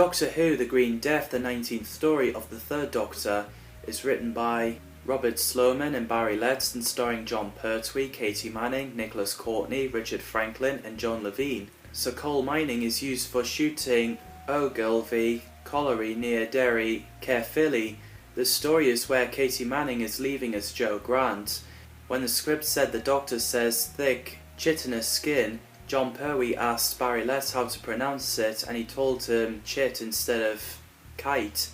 Doctor Who The Green Death, the 19th story of the Third Doctor, is written by Robert Sloman and Barry Letts and starring John Pertwee, Katie Manning, Nicholas Courtney, Richard Franklin and John Levine. So coal mining is used for shooting Ogilvy Colliery near Derry, Caerphilly. The story is where Katie Manning is leaving as Jo Grant. When the script said the Doctor says thick, chitinous skin, John Pertwee asked Barry Letts how to pronounce it and he told him chit instead of kite.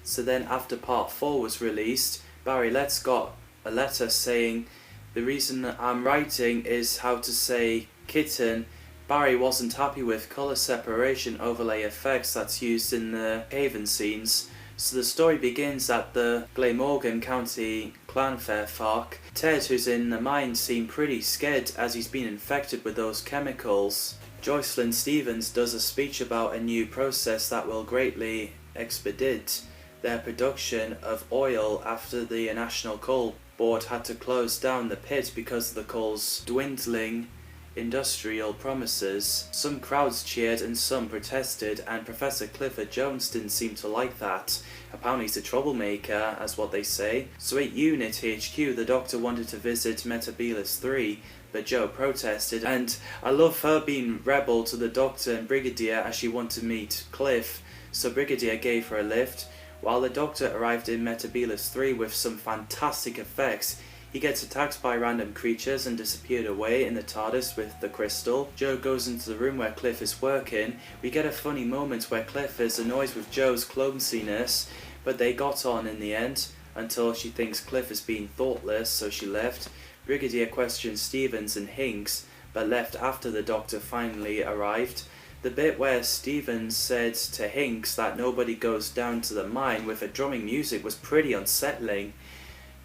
So then after part 4 was released, Barry Letts got a letter saying the reason I'm writing is how to say kitten. Barry wasn't happy with colour separation overlay effects that's used in the Haven scenes. So the story begins at the Glamorgan County Clanfair Park. Ted, who's in the mine, seemed pretty scared as he's been infected with those chemicals. Jocelyn Stevens does a speech about a new process that will greatly expedite their production of oil after the National Coal Board had to close down the pit because of the coal's dwindling industrial promises. Some crowds cheered and some protested, and Professor Clifford Jones didn't seem to like that. Apparently he's a troublemaker, as what they say. So at Unit HQ, the Doctor wanted to visit Metabolus 3, but Jo protested, and I love her being rebel to the Doctor and Brigadier as she wanted to meet Cliff, so Brigadier gave her a lift. While the Doctor arrived in Metabolus 3 with some fantastic effects, he gets attacked by random creatures and disappeared away in the TARDIS with the crystal. Jo goes into the room where Cliff is working. We get a funny moment where Cliff is annoyed with Jo's clumsiness, but they got on in the end, until she thinks Cliff is being thoughtless, so she left. Brigadier questions Stevens and Hinks, but left after the Doctor finally arrived. The bit where Stevens said to Hinks that nobody goes down to the mine with a drumming music was pretty unsettling.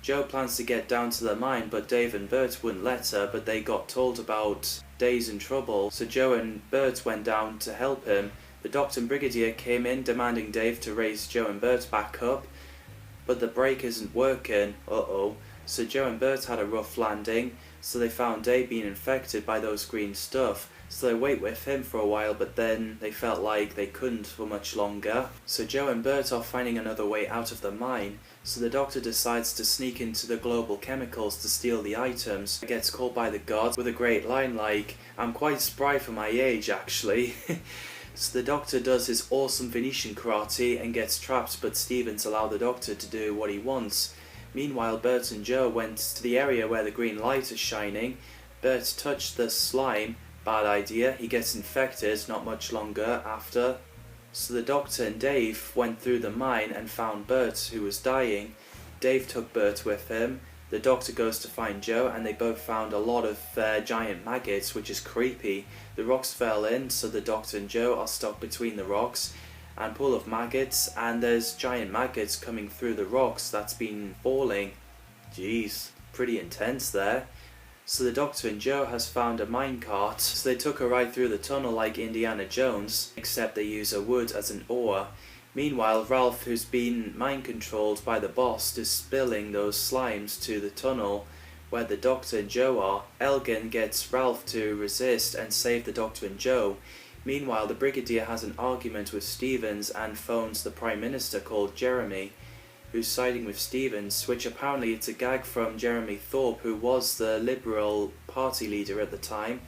Jo plans to get down to the mine, but Dave and Bert wouldn't let her, but they got told about Dave's in trouble, so Jo and Bert went down to help him. The Doctor and Brigadier came in demanding Dave to raise Jo and Bert back up, but the brake isn't working, so Jo and Bert had a rough landing, so they found Dave being infected by those green stuff. So they wait with him for a while, but then they felt like they couldn't for much longer. So Jo and Bert are finding another way out of the mine. So the Doctor decides to sneak into the global chemicals to steal the items. He gets called by the guards with a great line like, "I'm quite spry for my age, actually." So the Doctor does his awesome Venetian karate and gets trapped, but Stevens allow the Doctor to do what he wants. Meanwhile, Bert and Jo went to the area where the green light is shining. Bert touched the slime. Bad idea, he gets infected not much longer after. So the Doctor and Dave went through the mine and found Bert, who was dying. Dave took Bert with him. The Doctor goes to find Jo, and they both found a lot of giant maggots, which is creepy. The rocks fell in, so the Doctor and Jo are stuck between the rocks and full of maggots, and there's giant maggots coming through the rocks that's been falling. Jeez, pretty intense there. So the Doctor and Jo has found a minecart, so they took a ride through the tunnel like Indiana Jones, except they use a wood as an oar. Meanwhile, Ralph, who's been mind-controlled by the boss, is spilling those slimes to the tunnel where the Doctor and Jo are. Elgin gets Ralph to resist and save the Doctor and Jo. Meanwhile, the Brigadier has an argument with Stevens and phones the Prime Minister called Jeremy, who's siding with Stevens, which apparently it's a gag from Jeremy Thorpe, who was the Liberal Party leader at the time.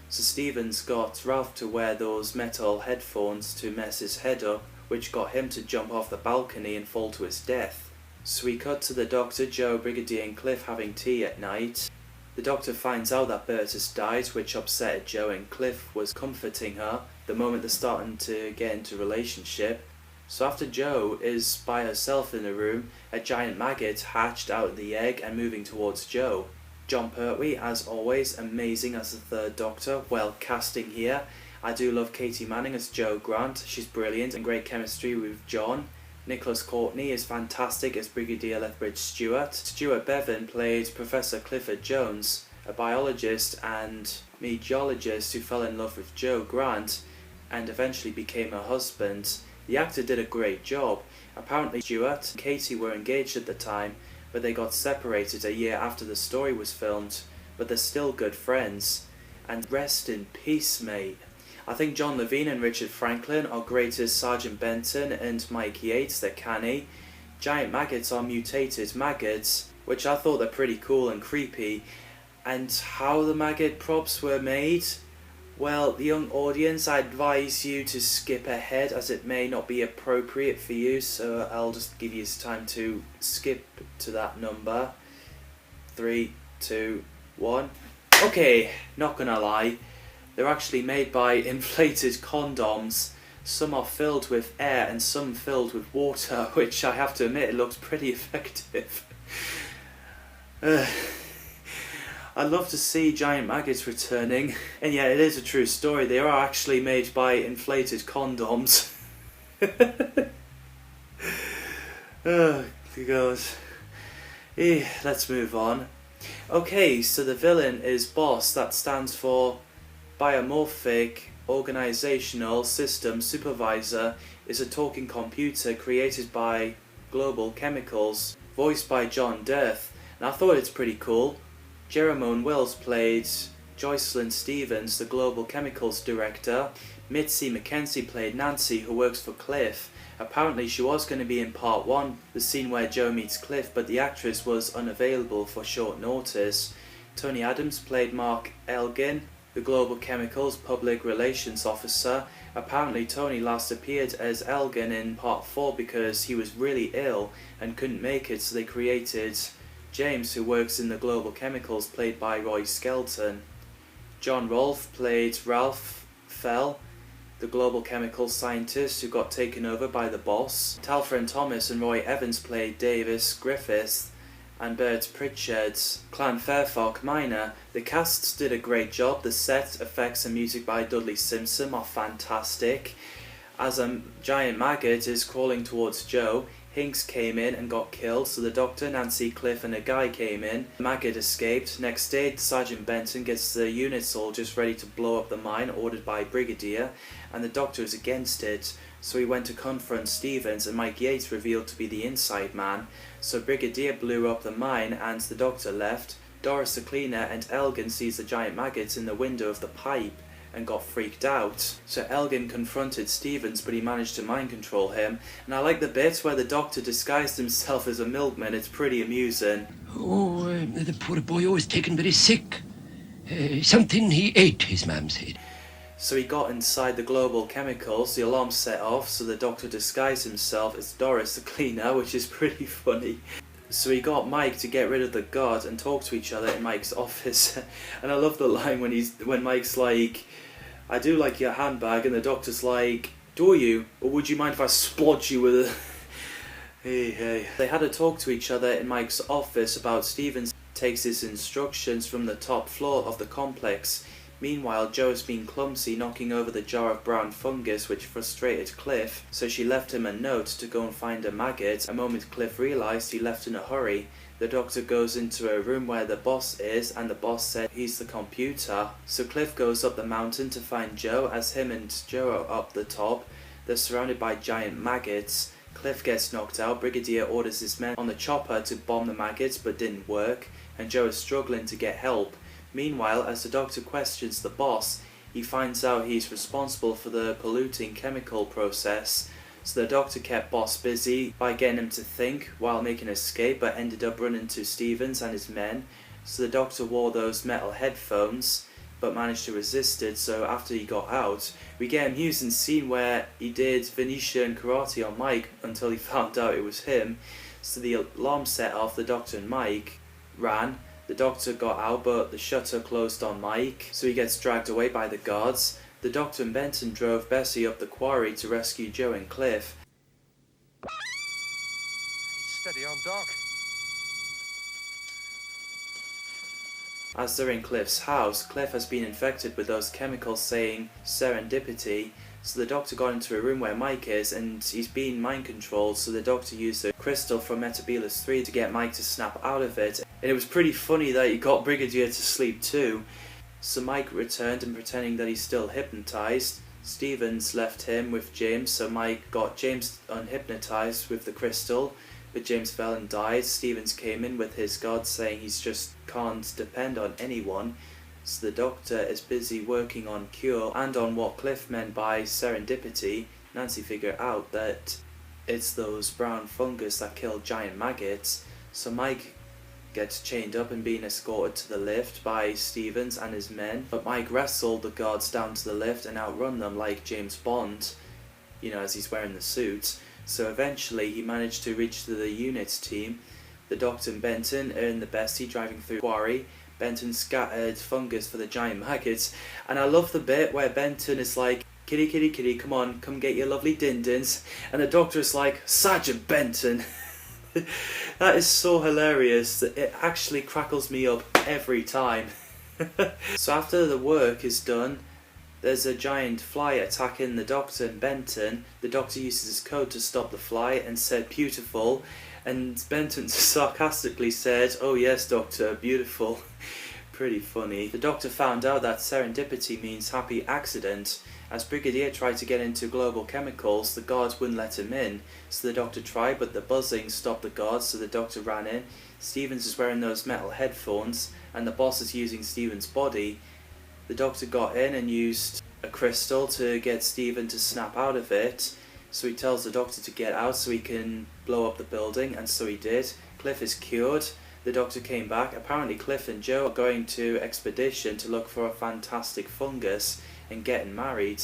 So Stevens got Ralph to wear those metal headphones to mess his head up, which got him to jump off the balcony and fall to his death. So we cut to the Doctor, Jo, Brigadier and Cliff having tea at night. The Doctor finds out that Bert has died, which upset Jo, and Cliff was comforting her the moment they're starting to get into a relationship. So after Jo is by herself in the room, a giant maggot hatched out of the egg and moving towards Jo. John Pertwee, as always, amazing as the Third Doctor, well casting here. I do love Katie Manning as Jo Grant, she's brilliant and great chemistry with John. Nicholas Courtney is fantastic as Brigadier Lethbridge Stewart. Stuart Bevan played Professor Clifford Jones, a biologist and meteorologist who fell in love with Jo Grant and eventually became her husband. The actor did a great job. Apparently Stuart and Katie were engaged at the time, but they got separated a year after the story was filmed, but they're still good friends. And rest in peace, mate. I think John Levine and Richard Franklin are great as Sergeant Benton and Mike Yates, they're canny. Giant maggots are mutated maggots, which I thought they're pretty cool and creepy. And how the maggot props were made? Well, the young audience, I advise you to skip ahead as it may not be appropriate for you, so I'll just give you time to skip to that number. 3, 2, 1. Okay, not gonna lie, they're actually made by inflated condoms. Some are filled with air and some filled with water, which I have to admit, it looks pretty effective. I'd love to see giant maggots returning. And yeah, it is a true story. They are actually made by inflated condoms. Oh, God. Let's move on. Okay, so the villain is BOSS. That stands for Biomorphic Organizational System Supervisor. Is a talking computer created by Global Chemicals, voiced by John Dirth. And I thought it's pretty cool. Jerome Wells played Jocelyn Stevens, the Global Chemicals director. Mitzi McKenzie played Nancy, who works for Cliff. Apparently she was going to be in part 1, the scene where Joe meets Cliff, but the actress was unavailable for short notice. Tony Adams played Mark Elgin, the Global Chemicals Public Relations Officer. Apparently Tony last appeared as Elgin in part 4 because he was really ill and couldn't make it, so they created James, who works in the Global Chemicals, played by Roy Skelton. John Rolfe played Ralph Fell, the Global Chemicals scientist who got taken over by the boss. Talfrin Thomas and Roy Evans played Davis Griffith and Bert Pritchard, Clan Fairfalk Minor. The cast did a great job. The set, effects and music by Dudley Simpson are fantastic. As a giant maggot is crawling towards Joe, Hinks came in and got killed, so the doctor, Nancy, Cliff and a guy came in. The maggot escaped. Next day, Sergeant Benton gets the unit soldiers ready to blow up the mine ordered by Brigadier, and the doctor is against it. So he went to confront Stevens, and Mike Yates revealed to be the inside man. So Brigadier blew up the mine and the doctor left. Doris the cleaner and Elgin sees the giant maggots in the window of the pipe and got freaked out. So Elgin confronted Stevens, but he managed to mind control him. And I like the bit where the doctor disguised himself as a milkman. It's pretty amusing. Oh, the poor boy was taken very sick. Something he ate, his ma'am said. So he got inside the Global Chemicals, the alarm set off, so the doctor disguised himself as Doris the cleaner, which is pretty funny. So he got Mike to get rid of the guard and talk to each other in Mike's office. And I love the line when Mike's like, I do like your handbag, and the doctor's like, do you? Or would you mind if I splodge you with a... Hey. They had a talk to each other in Mike's office about Stevens takes his instructions from the top floor of the complex. Meanwhile, Jo has been clumsy, knocking over the jar of brown fungus, which frustrated Cliff, so she left him a note to go and find a maggot. A moment Cliff realised he left in a hurry. The doctor goes into a room where the boss is, and the boss said he's the computer. So Cliff goes up the mountain to find Jo. As him and Jo are up the top, they're surrounded by giant maggots. Cliff gets knocked out. Brigadier orders his men on the chopper to bomb the maggots, but didn't work, and Jo is struggling to get help. Meanwhile, as the doctor questions the boss, he finds out he's responsible for the polluting chemical process. So the doctor kept Boss busy by getting him to think while making an escape, but ended up running to Stevens and his men. So the doctor wore those metal headphones, but managed to resist it. So after he got out, we get an amusing scene where he did Venetian karate on Mike until he found out it was him. So the alarm set off, the doctor and Mike ran. The doctor got out, but the shutter closed on Mike, so he gets dragged away by the guards. The doctor and Benton drove Bessie up the quarry to rescue Jo and Cliff. Steady on, Doc. As they're in Cliff's house, Cliff has been infected with those chemicals saying serendipity, so the doctor got into a room where Mike is and he's being mind controlled, so the doctor used a crystal from Metebelis 3 to get Mike to snap out of it. And it was pretty funny that he got Brigadier to sleep too. So Mike returned and pretending that he's still hypnotized. Stevens left him with James, so Mike got James unhypnotized with the crystal, but James fell and died. Stevens came in with his guards saying he's just can't depend on anyone. So the Doctor is busy working on cure and on what Cliff meant by serendipity. Nancy figured out that it's those brown fungus that kill giant maggots. So Mike gets chained up and being escorted to the lift by Stevens and his men. But Mike wrestled the guards down to the lift and outrun them like James Bond, you know, as he's wearing the suit. So eventually he managed to reach to the unit's team. The Doctor and Benton are in the bestie driving through the quarry. Benton scattered fungus for the giant maggots. And I love the bit where Benton is like, kitty, kitty, kitty, come on, come get your lovely din-dins. And the Doctor is like, Sergeant Benton. That is so hilarious that it actually crackles me up every time. So after the work is done, there's a giant fly attacking the Doctor and Benton. The Doctor uses his code to stop the fly and said beautiful, and Benton sarcastically said, oh yes Doctor, beautiful. Pretty funny. The Doctor found out that serendipity means happy accident. As Brigadier tried to get into global chemicals, the guards wouldn't let him in. So the Doctor tried, but the buzzing stopped the guards, so the Doctor ran in. Stevens is wearing those metal headphones, and the boss is using Stevens' body. The Doctor got in and used a crystal to get Steven to snap out of it. So he tells the Doctor to get out so he can blow up the building, and so he did. Cliff is cured. The Doctor came back. Apparently Cliff and Joe are going to expedition to look for a fantastic fungus and getting married.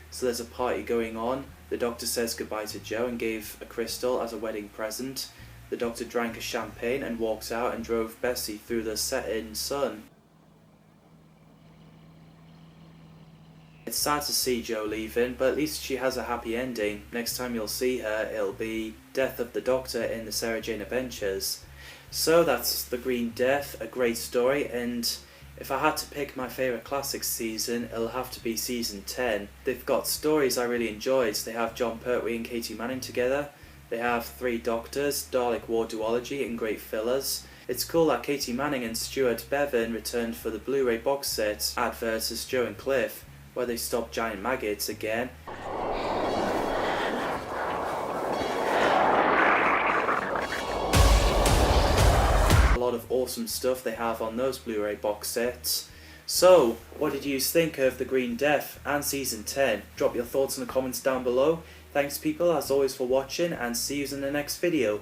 So there's a party going on. The Doctor says goodbye to Joe and gave a crystal as a wedding present. The Doctor drank a champagne and walked out and drove Bessie through the setting sun. It's sad to see Jo leaving, but at least she has a happy ending. Next time you'll see her, it'll be Death of the Doctor in the Sarah Jane Adventures. So that's The Green Death, a great story, and if I had to pick my favourite classics season, it'll have to be season 10. They've got stories I really enjoyed. They have John Pertwee and Katie Manning together. They have 3 Doctors, Dalek War Duology, and great fillers. It's cool that Katie Manning and Stuart Bevan returned for the Blu-ray box set adverts as Joe and Cliff, where they stop giant maggots again. A lot of awesome stuff they have on those Blu-ray box sets. So, what did you think of The Green Death and Season 10? Drop your thoughts in the comments down below. Thanks people as always for watching, and see you in the next video.